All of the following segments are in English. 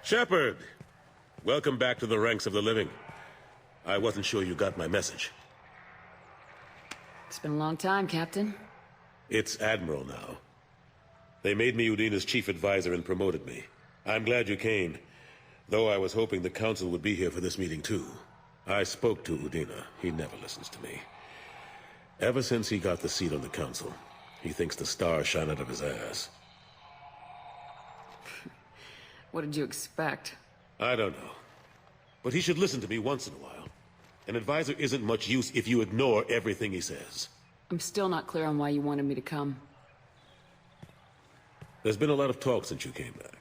Shepard! Welcome back to the ranks of the living. I wasn't sure you got my message. It's been a long time, Captain. It's Admiral now. They made me Udina's chief advisor and promoted me. I'm glad you came, though I was hoping the Council would be here for this meeting too. I spoke to Udina. He never listens to me. Ever since he got the seat on the Council, he thinks the stars shine out of his ass. What did you expect? I don't know. But he should listen to me once in a while. An advisor isn't much use if you ignore everything he says. I'm still not clear on why you wanted me to come. There's been a lot of talk since you came back.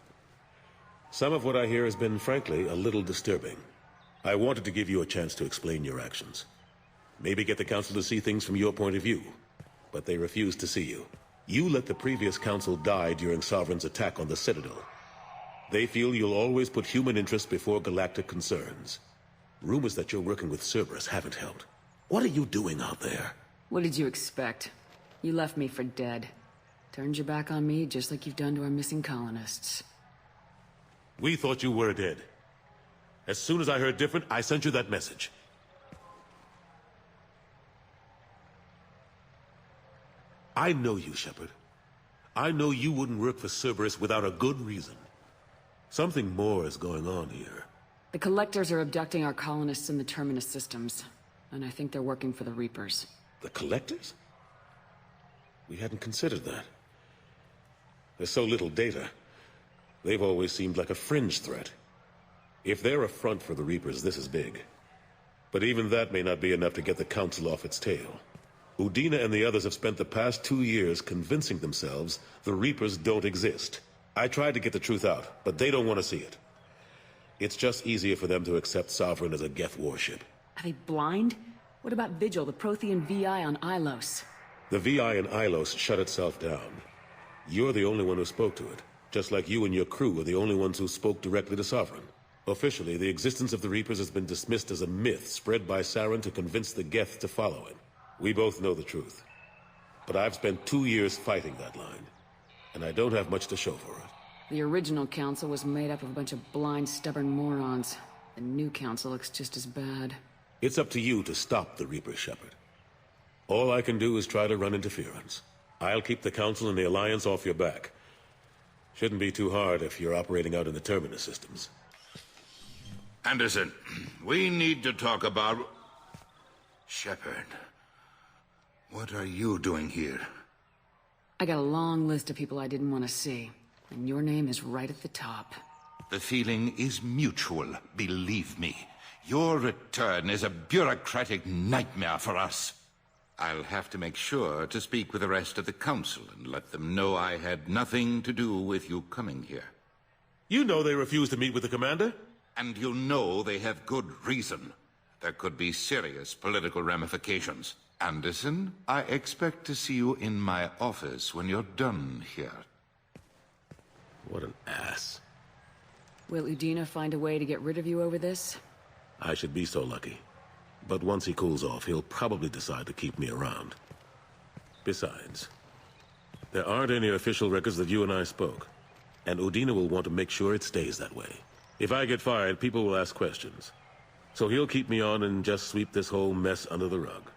Some of what I hear has been, frankly, a little disturbing. I wanted to give you a chance to explain your actions. Maybe get the Council to see things from your point of view. But they refuse to see you. You let the previous Council die during Sovereign's attack on the Citadel. They feel you'll always put human interests before galactic concerns. Rumors that you're working with Cerberus haven't helped. What are you doing out there? What did you expect? You left me for dead. Turned your back on me just like you've done to our missing colonists. We thought you were dead. As soon as I heard different, I sent you that message. I know you, Shepard. I know you wouldn't work for Cerberus without a good reason. Something more is going on here. The Collectors are abducting our colonists in the Terminus systems, and I think they're working for the Reapers. The Collectors? We hadn't considered that. There's so little data. They've always seemed like a fringe threat. If they're a front for the Reapers, this is big. But even that may not be enough to get the Council off its tail. Udina and the others have spent the past 2 years convincing themselves the Reapers don't exist. I tried to get the truth out, but they don't want to see it. It's just easier for them to accept Sovereign as a Geth warship. Are they blind? What about Vigil, the Prothean VI on Ilos? The VI in Ilos shut itself down. You're the only one who spoke to it, just like you and your crew are the only ones who spoke directly to Sovereign. Officially, the existence of the Reapers has been dismissed as a myth spread by Saren to convince the Geth to follow him. We both know the truth. But I've spent 2 years fighting that line, and I don't have much to show for it. The original council was made up of a bunch of blind, stubborn morons. The new council looks just as bad. It's up to you to stop the Reaper, Shepard. All I can do is try to run interference. I'll keep the Council and the Alliance off your back. Shouldn't be too hard if you're operating out in the Terminus systems. Anderson, we need to talk about... Shepard, what are you doing here? I got a long list of people I didn't want to see, and your name is right at the top. The feeling is mutual, believe me. Your return is a bureaucratic nightmare for us. I'll have to make sure to speak with the rest of the Council and let them know I had nothing to do with you coming here. You know they refused to meet with the Commander? And you know they have good reason. There could be serious political ramifications. Anderson, I expect to see you in my office when you're done here. What an ass. Will Udina find a way to get rid of you over this? I should be so lucky. But once he cools off, he'll probably decide to keep me around. Besides, there aren't any official records that you and I spoke. And Udina will want to make sure it stays that way. If I get fired, people will ask questions. So he'll keep me on and just sweep this whole mess under the rug.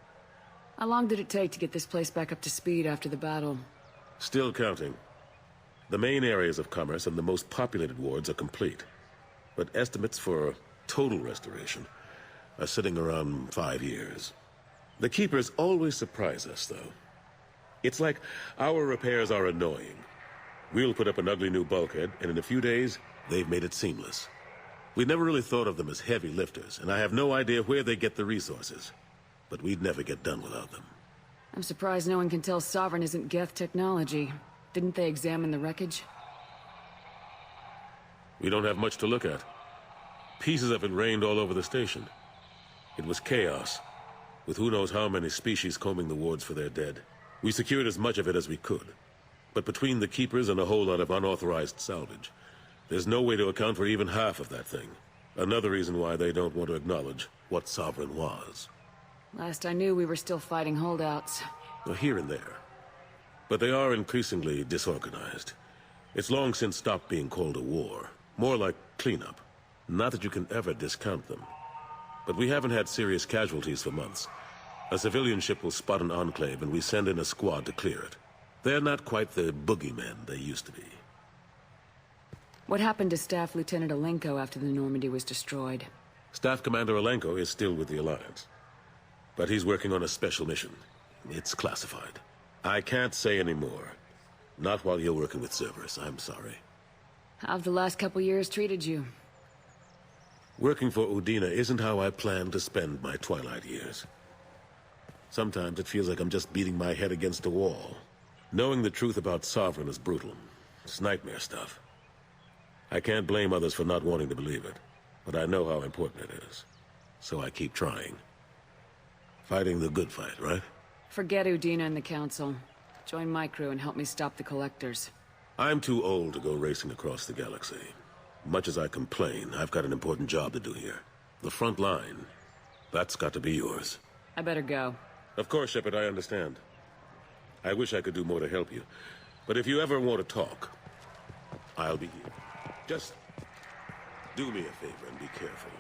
How long did it take to get this place back up to speed after the battle? Still counting. The main areas of commerce and the most populated wards are complete. But estimates for total restoration are sitting around 5 years. The Keepers always surprise us, though. It's like our repairs are annoying. We'll put up an ugly new bulkhead, and in a few days, they've made it seamless. We never really thought of them as heavy lifters, and I have no idea where they get the resources. But we'd never get done without them. I'm surprised no one can tell Sovereign isn't Geth technology. Didn't they examine the wreckage? We don't have much to look at. Pieces of it rained all over the station. It was chaos, with who knows how many species combing the wards for their dead. We secured as much of it as we could. But between the Keepers and a whole lot of unauthorized salvage, there's no way to account for even half of that thing. Another reason why they don't want to acknowledge what Sovereign was. Last I knew, we were still fighting holdouts. Well, here and there. But they are increasingly disorganized. It's long since stopped being called a war. More like cleanup. Not that you can ever discount them. But we haven't had serious casualties for months. A civilian ship will spot an enclave and we send in a squad to clear it. They're not quite the boogeymen they used to be. What happened to Staff Lieutenant Alenko after the Normandy was destroyed? Staff Commander Alenko is still with the Alliance. But he's working on a special mission. It's classified. I can't say any more. Not while you're working with Cerberus, I'm sorry. How have the last couple years treated you? Working for Udina isn't how I plan to spend my twilight years. Sometimes it feels like I'm just beating my head against a wall. Knowing the truth about Sovereign is brutal. It's nightmare stuff. I can't blame others for not wanting to believe it, but I know how important it is. So I keep trying. Fighting the good fight, right? Forget Udina and the Council. Join my crew and help me stop the Collectors. I'm too old to go racing across the galaxy. Much as I complain, I've got an important job to do here. The front line. That's got to be yours. I better go. Of course, Shepard, I understand. I wish I could do more to help you. But if you ever want to talk, I'll be here. Just do me a favor and be careful.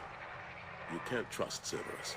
You can't trust Cerberus.